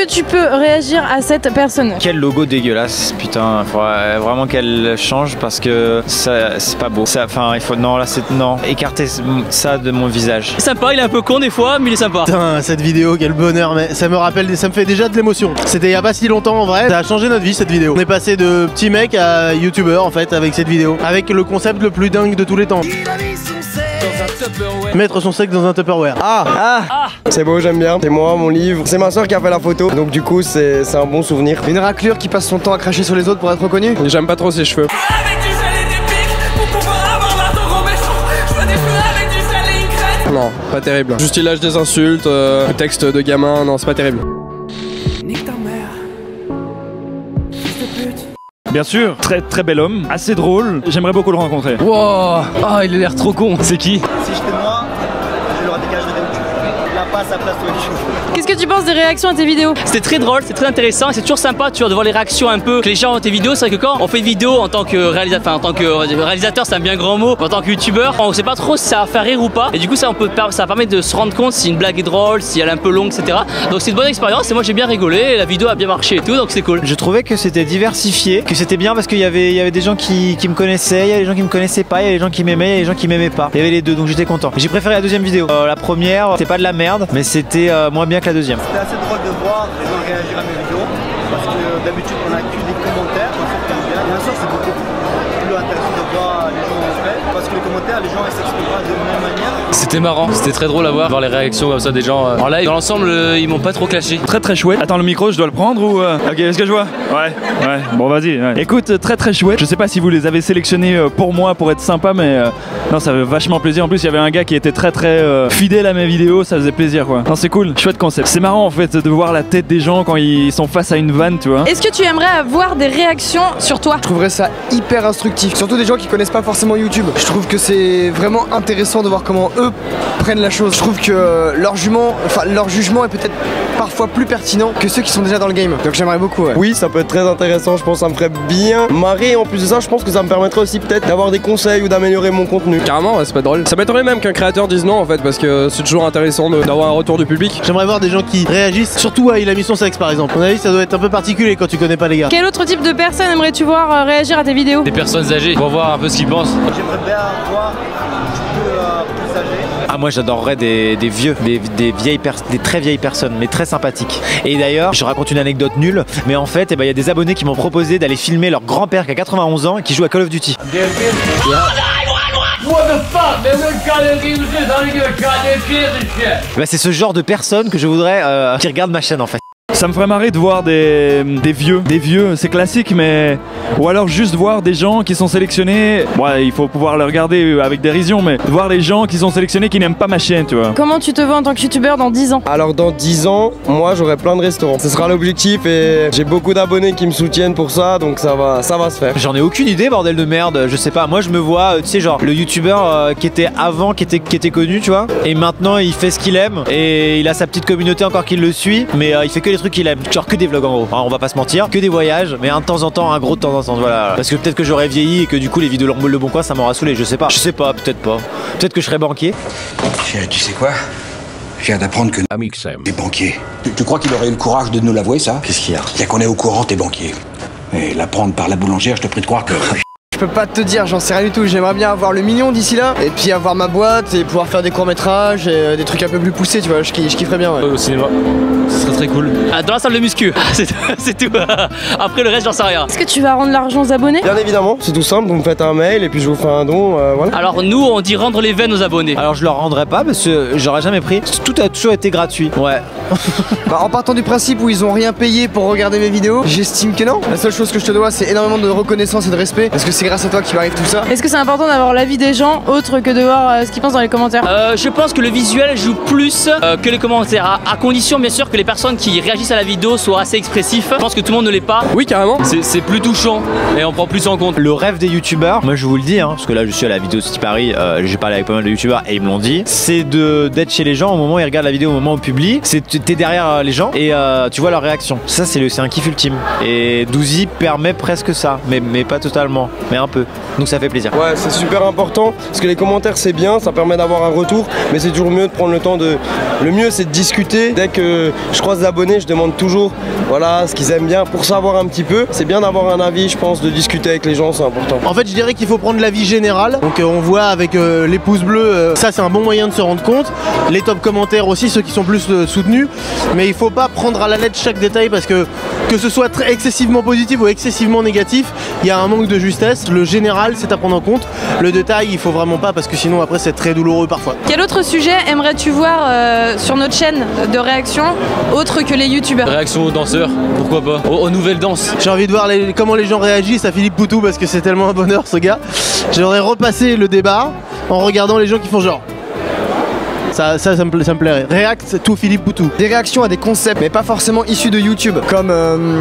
que tu peux réagir à cette personne? Quel logo dégueulasse, putain, il faudrait vraiment qu'elle change parce que ça c'est pas beau. Enfin il faut, non là c'est, non, écarter ça de mon visage. Il est sympa, il est un peu con des fois, mais il est sympa. Putain, cette vidéo, quel bonheur, mais ça me rappelle, ça me fait déjà de l'émotion. C'était il y a pas si longtemps en vrai, ça a changé notre vie cette vidéo. On est passé de petit mec à youtubeur en fait avec cette vidéo, avec le concept le plus dingue de tous les temps. Mettre son sexe dans un Tupperware. C'est beau, j'aime bien. C'est moi, mon livre. C'est ma soeur qui a fait la photo. Donc du coup, c'est un bon souvenir. Une raclure qui passe son temps à cracher sur les autres pour être reconnue. J'aime pas trop ses cheveux. Non, pas terrible. Juste il lâche des insultes, texte de gamin, non c'est pas terrible. Bien sûr, très très bel homme, assez drôle, j'aimerais beaucoup le rencontrer. Wow, ah il a l'air trop con. C'est qui? Si j'étais moi, je leur dégagerais des YouTube. La passe à place de YouTube. Qu'est-ce que tu penses des réactions à tes vidéos? C'était très drôle, c'est très intéressant, c'est toujours sympa tu vois, de voir les réactions un peu que les gens ont tes vidéos. C'est vrai que quand on fait une vidéo en tant que réalisateur, c'est un bien grand mot, en tant que youtubeur, on sait pas trop si ça va faire rire ou pas. Et du coup ça permet de se rendre compte si une blague est drôle, si elle est un peu longue, etc. Donc c'est une bonne expérience et moi j'ai bien rigolé, et la vidéo a bien marché et tout, donc c'est cool. Je trouvais que c'était diversifié, que c'était bien parce qu'il y avait des gens qui me connaissaient, il y avait des gens qui me connaissaient pas, il y avait des gens qui m'aimaient, il y avait des gens qui m'aimaient pas. Il y avait les deux, donc j'étais content. J'ai préféré la deuxième vidéo. La première, c'était pas de la merde, mais c'était moins bien que la deuxième. C'était assez drôle de voir les gens réagir à mes vidéos parce que d'habitude on a que des commentaires, bien sûr c'est beaucoup plus intéressant de voir les gens en fait parce que les commentaires, les gens ils s'expriment pas de la même manière. C'était marrant, c'était très drôle à voir les réactions comme ça des gens en live. Dans l'ensemble, ils m'ont pas trop clashé. Très très chouette. Attends, le micro, je dois le prendre ou Ok, est-ce que je vois? Ouais, bon vas-y. Ouais. Écoute, très très chouette. Je sais pas si vous les avez sélectionnés pour moi pour être sympa, mais non, ça fait vachement plaisir. En plus, il y avait un gars qui était très très fidèle à mes vidéos, ça faisait plaisir quoi. Non, c'est cool, chouette concept. C'est marrant en fait de voir la tête des gens quand ils sont face à une vanne, tu vois. Est-ce que tu aimerais avoir des réactions sur toi? Je trouverais ça hyper instructif, surtout des gens qui connaissent pas forcément YouTube. Je trouve que c'est vraiment intéressant de voir comment eux prennent la chose. Je trouve que leur jugement est peut-être parfois plus pertinent que ceux qui sont déjà dans le game. Donc j'aimerais beaucoup. Ouais. Oui, ça peut être très intéressant. Je pense que ça me ferait bien marrer. En plus de ça, je pense que ça me permettrait aussi peut-être d'avoir des conseils ou d'améliorer mon contenu. Carrément, ouais, c'est pas drôle. Ça m'étonnerait même qu'un créateur dise non en fait, parce que c'est toujours intéressant d'avoir un retour du public. J'aimerais voir des gens qui réagissent, surtout à Il a mis son sexe par exemple. À mon avis, ça doit être un peu particulier quand tu connais pas les gars. Quel autre type de personne aimerais-tu voir réagir à tes vidéos? Des personnes âgées pour voir un peu ce qu'ils pensent. J'aimerais bien voir un petit peu plus âgés. Ah moi j'adorerais des vieux, des très vieilles personnes, mais très sympathiques. Et d'ailleurs, je raconte une anecdote nulle, mais en fait, il y a des abonnés qui m'ont proposé d'aller filmer leur grand-père qui a 91 ans et qui joue à Call of Duty. C'est ce genre de personnes que je voudrais qui regardent ma chaîne en fait. Ça me ferait marrer de voir des vieux, c'est classique, mais... Ou alors juste voir des gens qui sont sélectionnés... Ouais, il faut pouvoir le regarder avec dérision, mais voir les gens qui sont sélectionnés qui n'aiment pas ma chaîne, tu vois. Comment tu te vois en tant que youtubeur dans 10 ans? Alors dans 10 ans, moi j'aurai plein de restaurants. Ce sera l'objectif et j'ai beaucoup d'abonnés qui me soutiennent pour ça, donc ça va se faire. J'en ai aucune idée, bordel de merde, je sais pas. Moi je me vois, tu sais, genre le youtubeur qui était avant, qui était connu, tu vois. Et maintenant il fait ce qu'il aime et il a sa petite communauté encore qui le suit, mais il fait que les trucs qu'il aime, genre que des vlogs en gros, on va pas se mentir, que des voyages, mais un de temps en temps, un gros de temps en temps, voilà. Parce que peut-être que j'aurais vieilli et que du coup les vidéos Le Bon Coin ça m'aura saoulé, je sais pas, peut-être pas. Peut-être que je serais banquier. Tu sais quoi? Je viens d'apprendre que t'es banquier. Tu crois qu'il aurait eu le courage de nous l'avouer ça? Qu'est-ce qu'il y a? Il y a qu'on est au courant t'es banquier. Et l'apprendre par la boulangère, je te prie de croire que... Je peux pas te dire, j'en sais rien du tout. J'aimerais bien avoir le mignon d'ici là, et puis avoir ma boîte et pouvoir faire des courts-métrages et des trucs un peu plus poussés, tu vois. Je kifferais bien, ouais. Au cinéma, ce serait très cool. Ah, dans la salle de muscu, c'est tout. Après le reste, j'en sais rien. Est-ce que tu vas rendre l'argent aux abonnés? Bien évidemment, c'est tout simple. Vous me faites un mail et puis je vous fais un don, voilà. Alors nous, on dit rendre les veines aux abonnés. Alors je leur rendrai pas parce que j'aurais jamais pris. Tout a toujours été gratuit. Ouais. En partant du principe où ils ont rien payé pour regarder mes vidéos, j'estime que non. La seule chose que je te dois, c'est énormément de reconnaissance et de respect, parce que c'est grâce à toi qu'il m'arrive tout ça. Est-ce que c'est important d'avoir l'avis des gens autre que de voir ce qu'ils pensent dans les commentaires? Je pense que le visuel joue plus que les commentaires, à condition bien sûr que les personnes qui réagissent à la vidéo soient assez expressifs. Je pense que tout le monde ne l'est pas. Oui, carrément. C'est plus touchant et on prend plus en compte. Le rêve des youtubeurs, moi je vous le dis, parce que là je suis à la vidéo City Paris, j'ai parlé avec pas mal de youtubeurs et ils me l'ont dit, c'est d'être chez les gens au moment où ils regardent la vidéo, au moment où on publie, c'est t'es derrière les gens et tu vois leur réaction. Ça c'est un kiff ultime. Et Douzy permet presque ça, mais pas totalement, mais un peu. Donc ça fait plaisir. Ouais, c'est super important parce que les commentaires c'est bien, ça permet d'avoir un retour, mais c'est toujours mieux de prendre le temps de. Le mieux c'est de discuter. Dès que je croise des abonnés, je demande toujours voilà ce qu'ils aiment bien pour savoir un petit peu. C'est bien d'avoir un avis, je pense, de discuter avec les gens, c'est important. En fait, je dirais qu'il faut prendre l'avis général. Donc on voit avec les pouces bleus, ça c'est un bon moyen de se rendre compte. Les top commentaires aussi, ceux qui sont plus soutenus. Mais il faut pas prendre à la lettre chaque détail parce que ce soit excessivement positif ou excessivement négatif, il y a un manque de justesse. Le général, c'est à prendre en compte. Le détail, il faut vraiment pas parce que sinon après c'est très douloureux parfois. Quel autre sujet aimerais-tu voir sur notre chaîne de réaction autre que les youtubeurs? Réaction aux danseurs, pourquoi pas, aux nouvelles danses. J'ai envie de voir comment les gens réagissent à Philippe Poutou parce que c'est tellement un bonheur ce gars. J'aurais repassé le débat en regardant les gens qui font genre. Ça me plairait. React to Philippe Poutou. Des réactions à des concepts, mais pas forcément issus de YouTube, comme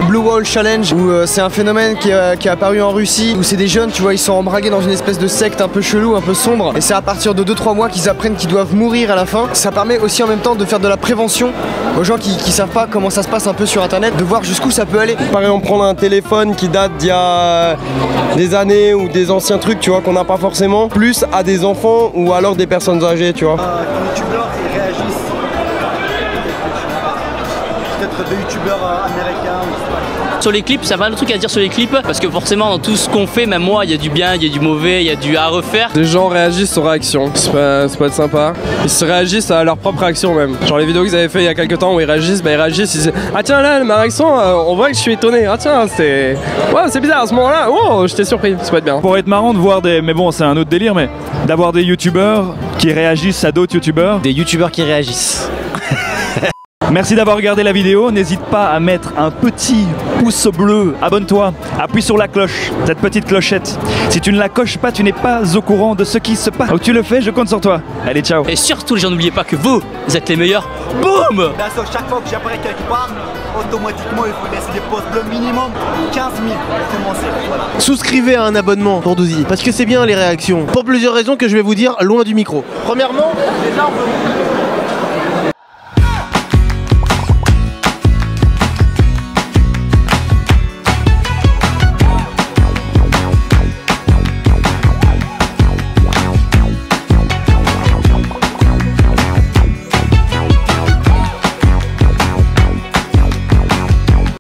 Blue Wall Challenge, où c'est un phénomène qui est apparu en Russie, où c'est des jeunes, tu vois, ils sont embragués dans une espèce de secte un peu chelou, un peu sombre, et c'est à partir de 2-3 mois qu'ils apprennent qu'ils doivent mourir à la fin. Ça permet aussi en même temps de faire de la prévention aux gens qui savent pas comment ça se passe un peu sur internet, de voir jusqu'où ça peut aller. Par exemple, prendre un téléphone qui date d'il y a des années ou des anciens trucs, tu vois, qu'on n'a pas forcément, plus à des enfants ou alors des personnes âgées, tu vois. Les youtubeurs ils réagissent. Peut-être des youtubeurs américains ou Sur les clips, ça va le truc à dire sur les clips parce que forcément dans tout ce qu'on fait, même moi, il y a du bien, il y a du mauvais, il y a du à refaire. Des gens réagissent aux réactions, ça peut être sympa. Ils se réagissent à leur propre réaction même. Genre les vidéos que vous avez fait il y a quelques temps où ils réagissent, ils disent ah tiens là ma réaction, on voit que je suis étonné. Ah tiens c'est bizarre à ce moment-là. Oh j'étais surpris, ça peut être bien. Pour être marrant de voir mais bon c'est un autre délire, mais d'avoir des youtubeurs qui réagissent à d'autres youtubeurs. Des youtubeurs qui réagissent. Merci d'avoir regardé la vidéo, n'hésite pas à mettre un petit pouce bleu, abonne-toi, appuie sur la cloche, cette petite clochette. Si tu ne la coches pas, tu n'es pas au courant de ce qui se passe. Donc tu le fais, je compte sur toi. Allez, ciao. Et surtout les gens, n'oubliez pas que vous êtes les meilleurs. Boum! chaque fois que j'apparais quelque part, automatiquement il faut laisser des pouces bleus minimum 15 000 pour commencer. Voilà. Souscrivez à un abonnement pour Douzy parce que c'est bien les réactions. Pour plusieurs raisons que je vais vous dire loin du micro. Premièrement, déjà on peut